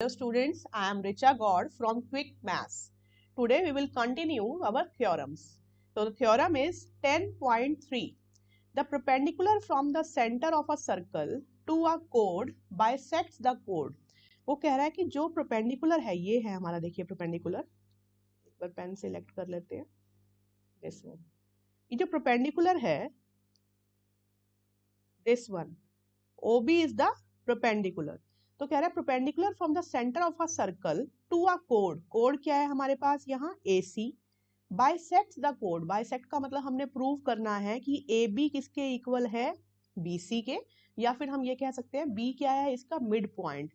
Hello students, I am Richa God from Quick Maths. Today we will continue our theorems. So the theorem is 10.3. The perpendicular from the center of a circle to a chord bisects the chord. वो कह रहा है कि जो perpendicular है ये है हमारा, देखिए perpendicular, एक बार पेन सिलेक्ट कर लेते हैं, this one. ये जो perpendicular है, this one, OB is the perpendicular. तो कह रहा है perpendicular from the centre of a circle to a कोड. कोड क्या है हमारे पास यहाँ AC. बाइसेक्ट्स द कोड. बाइसेक्ट का मतलब हमने प्रूव करना है कि AB किसके इक्वल है, BC के, या फिर हम ये कह सकते हैं B क्या है इसका मिड पॉइंट.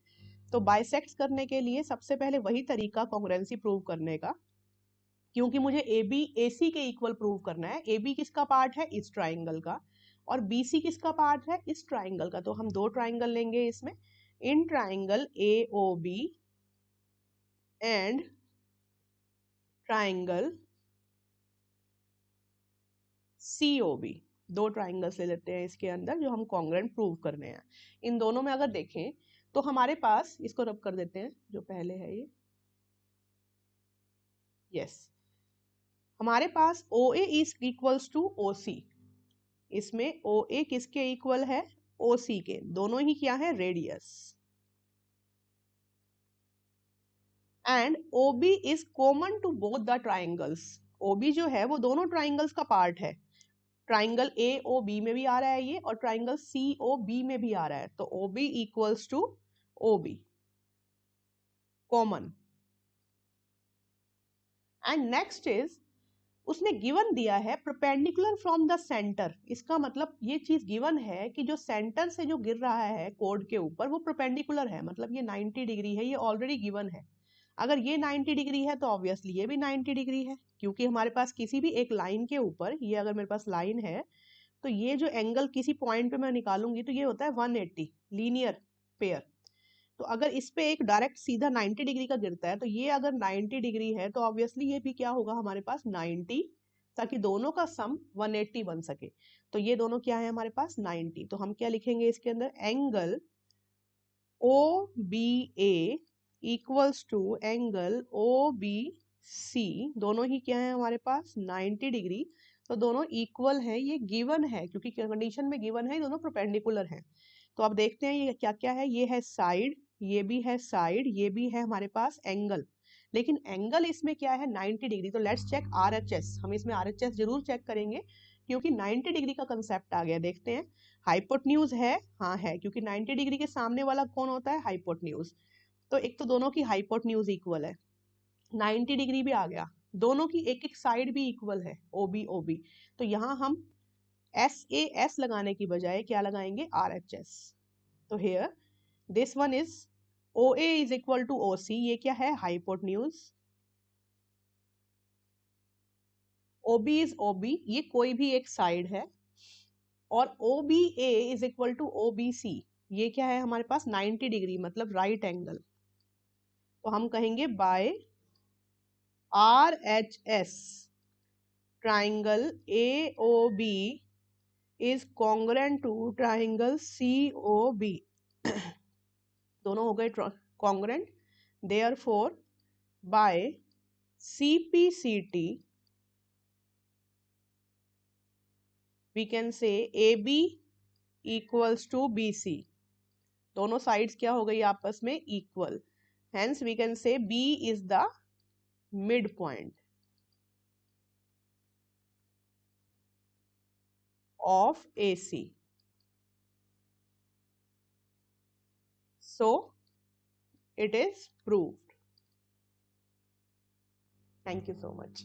तो बाइसेक्ट करने के लिए सबसे पहले वही तरीका कॉन्ग्रुएंसी प्रूव करने का, क्योंकि मुझे AB AC के इक्वल प्रूव करना है. AB किसका पार्ट है, इस ट्राइंगल का, और BC किसका पार्ट है, इस ट्राइंगल का. तो हम दो ट्राइंगल लेंगे इसमें, in triangle AOB and triangle COB. दो ट्राइंगल्स ले लेते हैं इसके अंदर जो हम कॉन्ग्रुएंट प्रूव करने हैं. इन दोनों में अगर देखें तो हमारे पास, इसको रब कर देते हैं जो पहले है ये, यस, हमारे पास OA is equals to OC. इसमें OA किसके इक्वल है, OC के. दोनों ही क्या है, radius. And OB is common to both the triangles. OB जो है वो दोनों ट्राइंगल्स का पार्ट है. ट्राइंगल AOB में भी आ रहा है ये, और ट्राइंगल COB में भी आ रहा है. तो OB equals to OB, common. And next is, उसने गिवन दिया है परपेंडिकुलर फ्रॉम द सेंटर. इसका मतलब ये चीज गिवन है कि जो सेंटर से जो गिर रहा है कोड के ऊपर वो परपेंडिकुलर है, मतलब ये 90 डिग्री है. ये ऑलरेडी गिवन है. अगर ये 90 डिग्री है तो ऑब्वियसली ये भी 90 डिग्री है, क्योंकि हमारे पास किसी भी एक लाइन के ऊपर, ये अगर मेरे पास लाइन है तो ये जो एंगल किसी पॉइंट पे मैं निकालूंगी तो ये होता है 180, लीनियर पेयर. तो अगर इस पे एक डायरेक्ट सीधा 90 डिग्री का गिरता है तो ये अगर 90 डिग्री है तो ऑब्वियसली ये भी क्या होगा हमारे पास 90, ताकि दोनों का सम 180 बन सके. तो ये दोनों क्या है हमारे पास 90. तो हम क्या लिखेंगे इसके अंदर, angle OBA equals to angle OBC. दोनों ही क्या है हमारे पास 90 डिग्री. तो दोनों इक्वल है, ये गिवन है, क्योंकि कंडीशन में गिवन है, दोनों परपेंडिकुलर हैं. तो अब देखते हैं ये क्या क्या है. ये है साइड, ये भी है साइड, ये भी है हमारे पास एंगल. लेकिन एंगल इसमें क्या है 90 डिग्री. तो लेट्स चेक RHS. हम इसमें RHS जरूर चेक करेंगे, क्योंकि 90 डिग्री का कंसेप्ट आ गया. देखते हैं, हाइपोटेन्यूज है, हाँ है, क्योंकि 90 डिग्री के सामने वाला कौन होता है, हाइपोटेन्यूज. तो एक तो दोनों की हाइपोटेन्यूज इक्वल है, 90 डिग्री भी आ गया, दोनों की एक एक साइड भी इक्वल है, OB OB. तो यहाँ हम SAS लगाने की बजाय क्या लगाएंगे, RHS. तो here this one is OA is equal to OC. ये क्या है, हाइपोटेन्यूज. OB इज OB, ये कोई भी एक साइड है. और OBA is equal to OBC. ये क्या है हमारे पास 90 डिग्री, मतलब राइट एंगल. तो हम कहेंगे by RHS triangle AOB is congruent to triangle COB. दोनों हो गए congruent. Therefore by CPCT we can say AB equals to BC. दोनों साइड्स क्या हो गई आपस में equal. Hence we can say B is the midpoint of AC. So it is proved. Thank you so much.